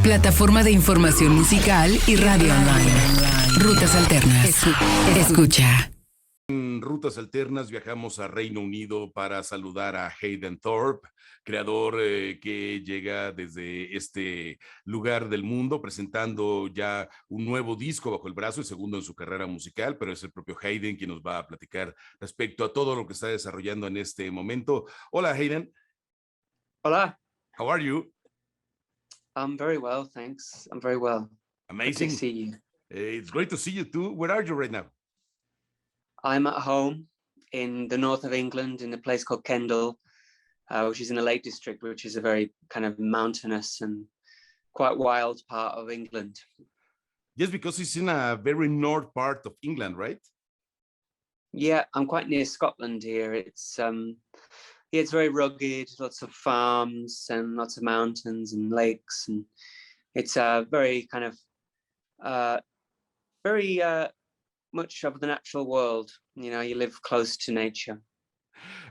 Plataforma de información musical y radio online. Rutas Alternas. Escucha. En Rutas Alternas viajamos a Reino Unido para saludar a Hayden Thorpe, creador que llega desde este lugar del mundo presentando ya un nuevo disco bajo el brazo, el segundo en su carrera musical, pero es el propio Hayden quien nos va a platicar respecto a todo lo que está desarrollando en este momento. Hola Hayden. Hola. How are you? I'm very well, thanks. I'm very well. Amazing. Good to see you. It's great to see you too. Where are you right now? I'm at home in the north of England in a place called Kendal, which is in the Lake District, which is a very kind of mountainous and quite wild part of England. Yes, because it's in a very north part of England, right? Yeah, I'm quite near Scotland here. It's very rugged, lots of farms and lots of mountains and lakes, and it's a very kind of very much of the natural world. You know, you live close to nature.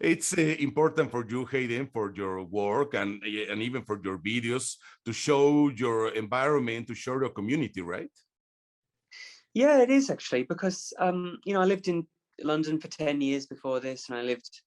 It's important for you, Hayden, for your work and even for your videos to show your environment, to show your community, right? Yeah, it is actually, because you know, I lived in London for 10 years before this, and I lived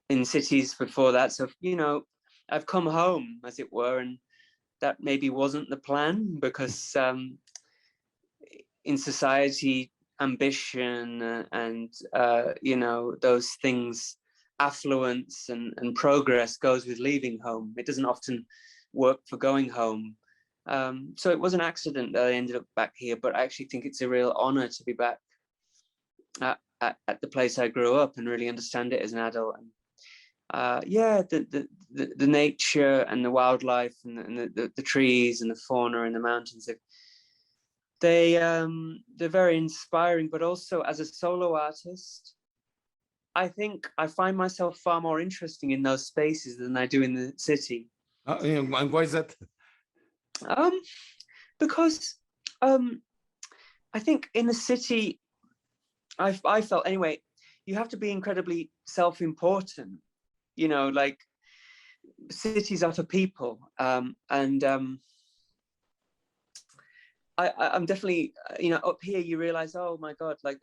in cities before that. So, you know, I've come home, as it were, and that maybe wasn't the plan, because in society, ambition and you know, those things, affluence and progress goes with leaving home. It doesn't often work for going home. So it was an accident that I ended up back here, but I actually think it's a real honor to be back at the place I grew up and really understand it as an adult. And yeah, the nature and the wildlife and the trees and the fauna and the mountains, they're very inspiring. But also as a solo artist, I think I find myself far more interesting in those spaces than I do in the city. And why is that? Because I think in the city, I felt anyway, you have to be incredibly self-important. You know, like cities are for people, and I'm definitely, you know, up here you realize, oh my God, like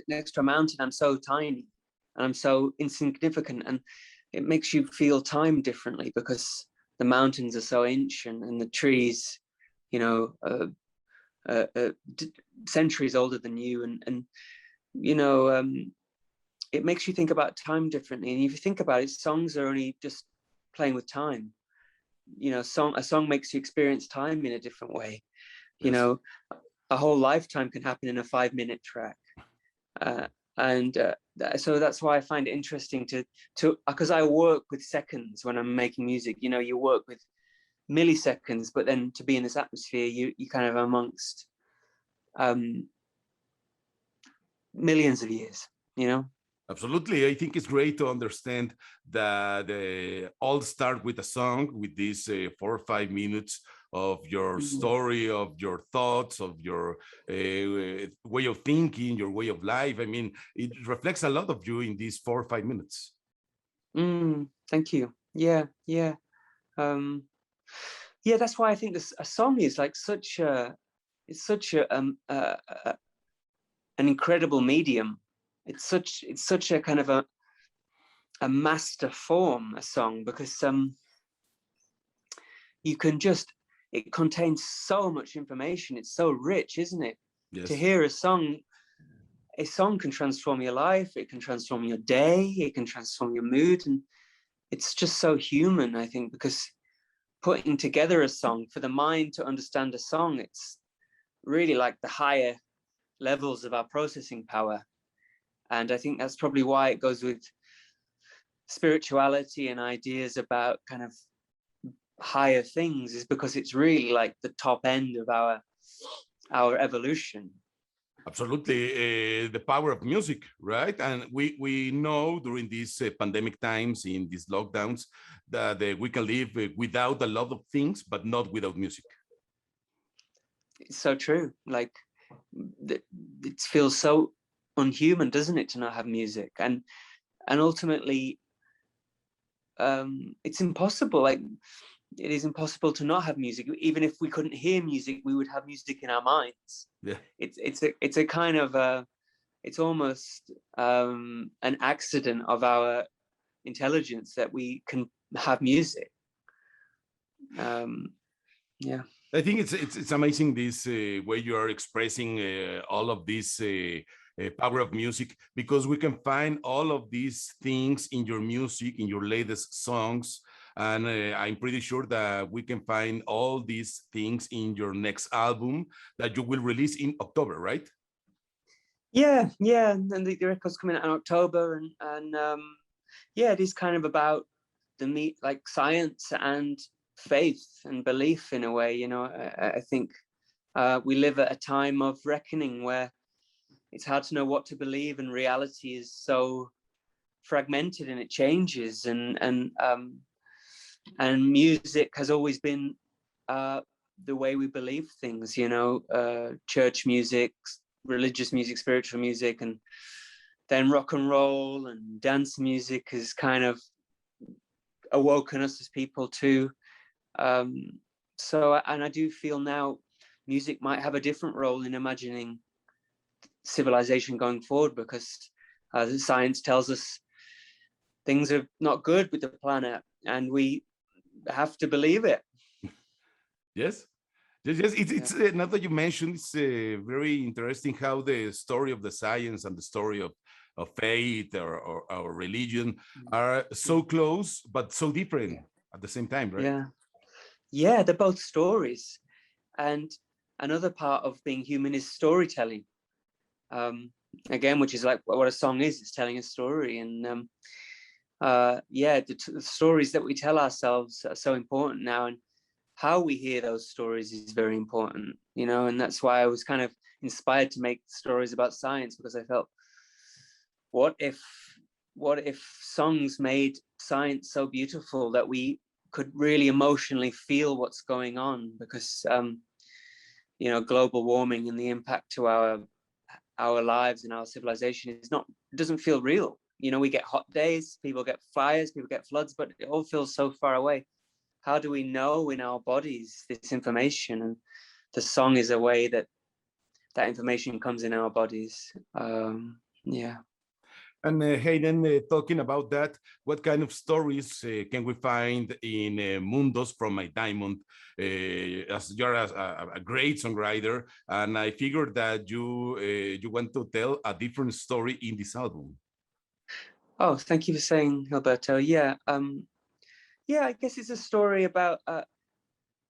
next to a mountain, I'm so tiny and I'm so insignificant, and it makes you feel time differently because the mountains are so ancient and the trees, you know, centuries older than you, and you know, it makes you think about time differently. And if you think about it, songs are only just playing with time. You know, a song makes you experience time in a different way. You know, a whole lifetime can happen in a 5-minute track. So that's why I find it interesting to because I work with seconds when I'm making music. You know, you work with milliseconds, but then to be in this atmosphere, you kind of amongst millions of years, you know? Absolutely. I think it's great to understand that all start with a song, with these 4 or 5 minutes of your story, of your thoughts, of your way of thinking, your way of life. I mean, it reflects a lot of you in these 4 or 5 minutes. Thank you. Yeah. Yeah, that's why I think a song is like it's such an incredible medium. It's such a kind of a master form, a song, because you can just, it contains so much information. It's so rich, isn't it? Yes. To hear a song can transform your life. It can transform your day. It can transform your mood, and it's just so human, I think, because putting together a song, for the mind to understand a song, it's really like the higher levels of our processing power. And I think that's probably why it goes with spirituality and ideas about kind of higher things, is because it's really like the top end of our evolution. Absolutely, the power of music, right? And we know during these pandemic times, in these lockdowns, that we can live without a lot of things, but not without music. It's so true. Like, it feels so unhuman, doesn't it, to not have music? And ultimately, it's impossible. Like, it is impossible to not have music. Even if we couldn't hear music, we would have music in our minds. Yeah. It's a kind of it's almost an accident of our intelligence that we can have music. Yeah. I think it's amazing this way you are expressing all of this power of music, because we can find all of these things in your music, in your latest songs. And I'm pretty sure that we can find all these things in your next album that you will release in October, right? Yeah. And the record's coming out in October, and yeah, it is kind of about like science and faith and belief in a way. You know, I think we live at a time of reckoning where it's hard to know what to believe, and reality is so fragmented and it changes. And music has always been the way we believe things. You know, church music, religious music, spiritual music, and then rock and roll and dance music has kind of awoken us as people too. So, and I do feel now music might have a different role in imagining civilization going forward, because the science tells us things are not good with the planet, and we have to believe it. Yes. It's now that you mentioned, it's very interesting how the story of the science and the story of faith or religion are so close but so different at the same time, right? Yeah, they're both stories, and another part of being human is storytelling. Again, which is like what a song is. It's telling a story, and yeah, the stories that we tell ourselves are so important now, and how we hear those stories is very important, you know. And that's why I was kind of inspired to make stories about science, because I felt, what if songs made science so beautiful that we could really emotionally feel what's going on? Because you know, global warming and the impact to our lives and our civilization doesn't feel real. You know, we get hot days, people get fires, people get floods, but it all feels so far away. How do we know in our bodies this information? And the song is a way that information comes in our bodies. Yeah. And Hayden, talking about that, what kind of stories can we find in Moondust For My Diamond? As you're a great songwriter, and I figured that you want to tell a different story in this album. Oh, thank you for saying, Alberto. Yeah, I guess it's a story about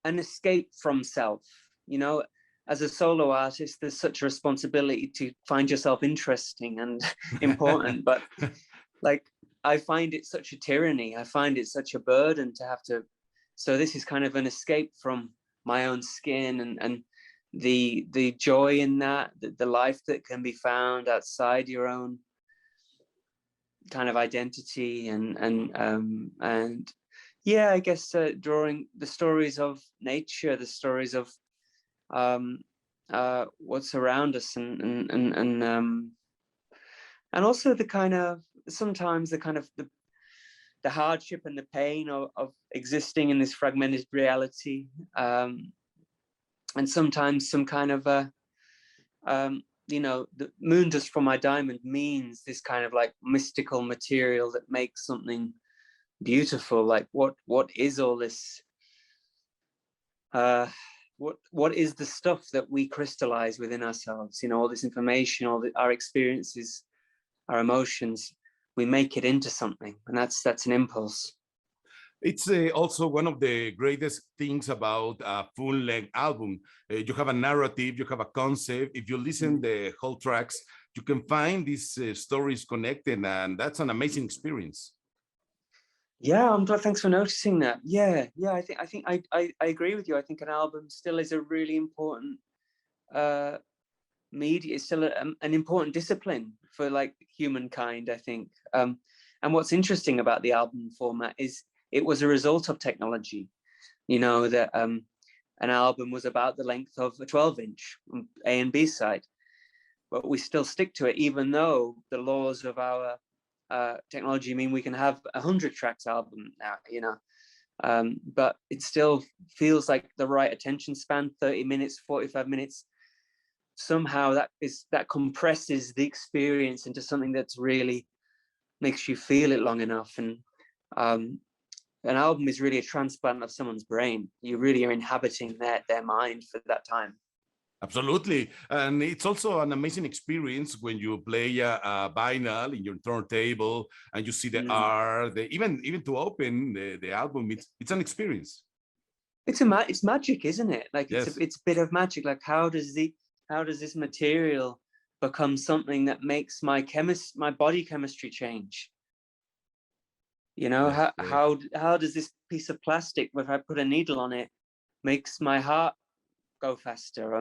an escape from self. You know, as a solo artist, there's such a responsibility to find yourself interesting and important, but like, I find it such a tyranny. I find it such a burden to have to. So this is kind of an escape from my own skin, and the joy in that, the life that can be found outside your own kind of identity, and yeah, I guess drawing the stories of nature, the stories of what's around us, and also the kind of, sometimes the kind of the hardship and the pain of existing in this fragmented reality, and sometimes some kind of you know, the Moondust For My Diamond means this kind of like mystical material that makes something beautiful. Like, what is all this? What is the stuff that we crystallize within ourselves? You know, all this information, our experiences, our emotions. We make it into something, and that's an impulse. It's also one of the greatest things about a full-length album. You have a narrative, you have a concept. If you listen the whole tracks, you can find these stories connected, and that's an amazing experience. Yeah, I'm glad. Thanks for noticing that. Yeah. I think I agree with you. I think an album still is a really important media. It's still an important discipline for like humankind, I think. And what's interesting about the album format is it was a result of technology. You know, that an album was about the length of a 12-inch A and B side, but we still stick to it, even though the laws of our technology mean we can have 100 tracks album now, you know. but it still feels like the right attention span, 30 minutes, 45 minutes. Somehow that compresses the experience into something that's really makes you feel it long enough. And an album is really a transplant of someone's brain. You really are inhabiting their mind for that time. Absolutely. And it's also an amazing experience when you play a vinyl in your turntable and you see the art, even to open the album, it's an experience. It's magic, isn't it? Like, yes. It's a bit of magic. Like, how does this material become something that makes my body chemistry change? You know, yes, how does this piece of plastic, if I put a needle on it, makes my heart go faster,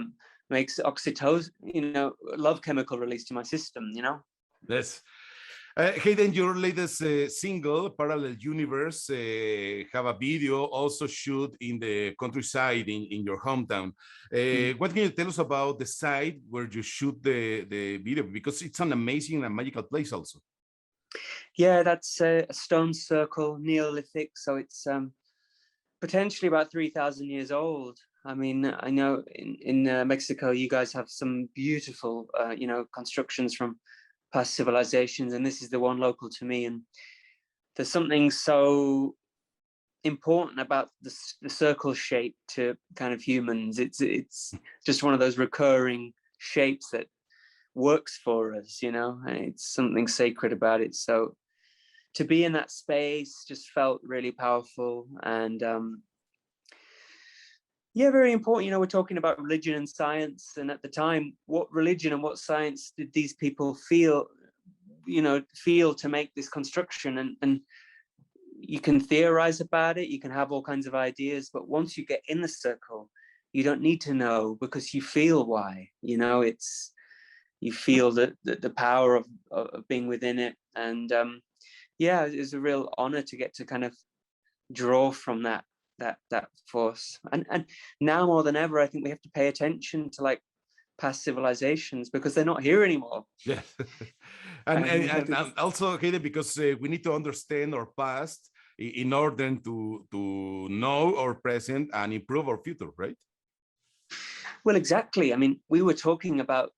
makes oxytocin, love chemical released in my system, Yes. Hayden, your latest single, Parallel Universe, have a video also shoot in the countryside in your hometown. What can you tell us about the site where you shoot the video? Because it's an amazing and magical place also. Yeah, that's a stone circle, Neolithic. So it's potentially about 3,000 years old. I mean, I know in Mexico, you guys have some beautiful, constructions from past civilizations, and this is the one local to me. And there's something so important about the circle shape to kind of humans. It's just one of those recurring shapes that works for us, and it's something sacred about it. So to be in that space just felt really powerful. And very important. We're talking about religion and science, and at the time, what religion and what science did these people feel to make this construction? And you can theorize about it, you can have all kinds of ideas, but once you get in the circle, you don't need to know, because you feel why. You feel the power of being within it. And it's a real honor to get to kind of draw from that force. And now more than ever, I think we have to pay attention to like past civilizations, because they're not here anymore. Yeah. and also, Hayden, because we need to understand our past in order to know our present and improve our future, right? Well, exactly. I mean, we were talking about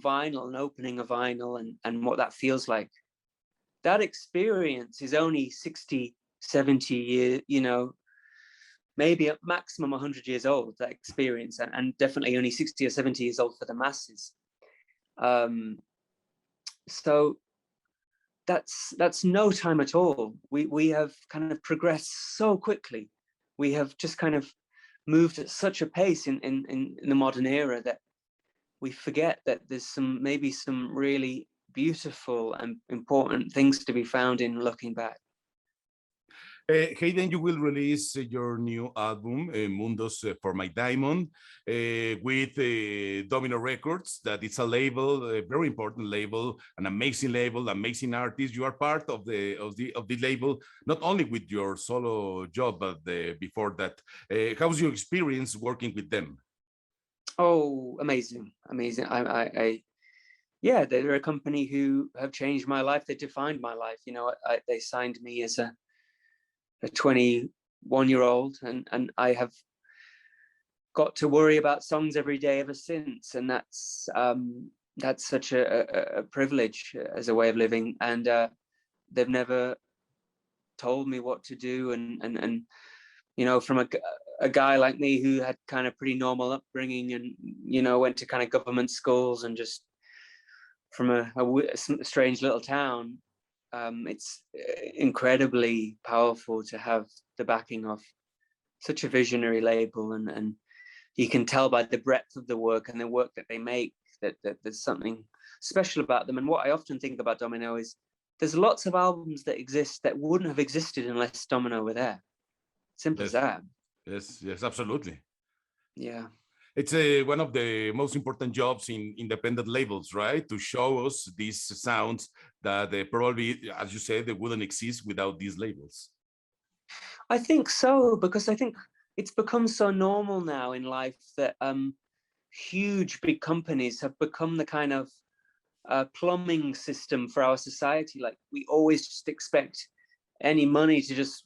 vinyl and opening a vinyl and what that feels like. That experience is only 60, 70 years, maybe a maximum 100 years old, that experience, and definitely only 60 or 70 years old for the masses. So that's no time at all. We have kind of progressed so quickly. We have just kind of moved at such a pace in the modern era that we forget that there's maybe some really beautiful and important things to be found in looking back. Hayden, you will release your new album, Moondust For My Diamond, with Domino Records. That it's a label, a very important label, an amazing label, amazing artist. You are part of the label, not only with your solo job, but before that. How's your experience working with them? Oh, amazing. They're a company who have changed my life. They defined my life. They signed me as a 21-year-old, and I have got to worry about songs every day ever since. And that's such a privilege as a way of living. And they've never told me what to do. And from a guy like me who had kind of pretty normal upbringing and, went to kind of government schools and just from a strange little town, it's incredibly powerful to have the backing of such a visionary label, and you can tell by the breadth of the work and the work that they make that there's something special about them. And what I often think about Domino is there's lots of albums that exist that wouldn't have existed unless Domino were there. Simple as that. Yes, absolutely. Yeah. It's one of the most important jobs in independent labels, right? To show us these sounds that probably, as you said, they wouldn't exist without these labels. I think so, because I think it's become so normal now in life that huge, big companies have become the kind of plumbing system for our society. Like, we always just expect any money to just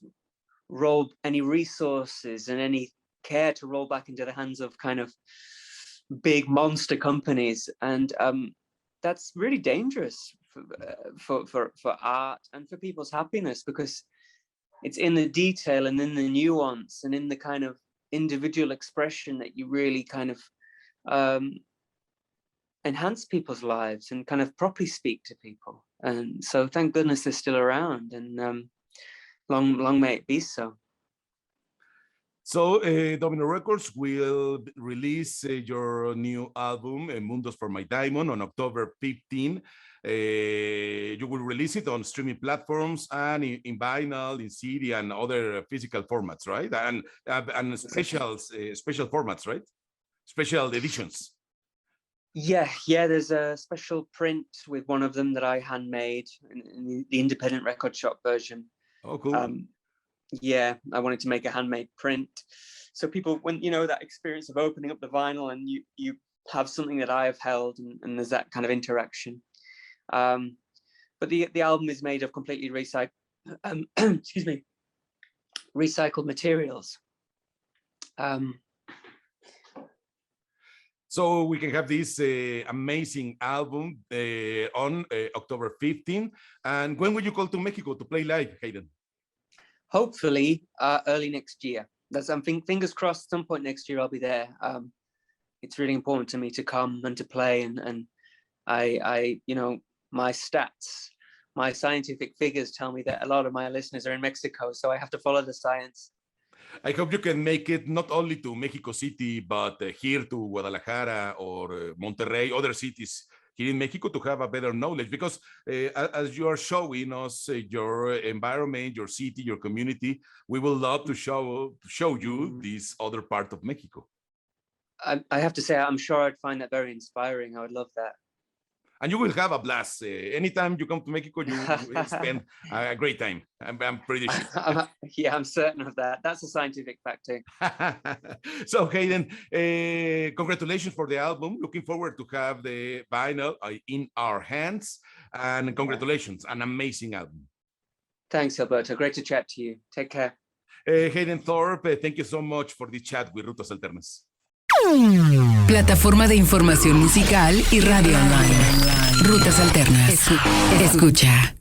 roll any resources and any care to roll back into the hands of kind of big monster companies, and that's really dangerous for art and for people's happiness, because it's in the detail and in the nuance and in the kind of individual expression that you really kind of enhance people's lives and kind of properly speak to people. And so thank goodness they're still around, and long may it be so. So Domino Records will release your new album, Moondust For My Diamond, on October 15. You will release it on streaming platforms and in vinyl, in CD, and other physical formats, right? And special formats, right? Special editions. Yeah, there's a special print with one of them that I handmade in the independent record shop version. Oh, cool. Yeah, I wanted to make a handmade print, so people, when that experience of opening up the vinyl and you have something that I have held, and there's that kind of interaction. But the album is made of completely recycled materials. So we can have this amazing album on October 15. And when will you call to Mexico to play live, Hayden? Hopefully early next year. That's fingers crossed. Some point next year I'll be there. It's really important to me to come and to play, and I my stats, my scientific figures tell me that a lot of my listeners are in Mexico, so I have to follow the science. I hope you can make it not only to Mexico City, but here to Guadalajara or Monterrey, other cities here in Mexico, to have a better knowledge, because as you are showing us your environment, your city, your community, we will love to show you this other part of Mexico. I have to say, I'm sure I'd find that very inspiring. I would love that. And you will have a blast. Anytime you come to Mexico, you will spend a great time. I'm pretty sure. Yeah, I'm certain of that. That's a scientific fact too. So Hayden, congratulations for the album. Looking forward to have the vinyl in our hands. And congratulations, an amazing album. Thanks, Alberto. Great to chat to you. Take care. Hayden Thorpe, thank you so much for the chat with Rutas Alternas. Plataforma de información musical y radio online. Rutas Alternas. Escucha.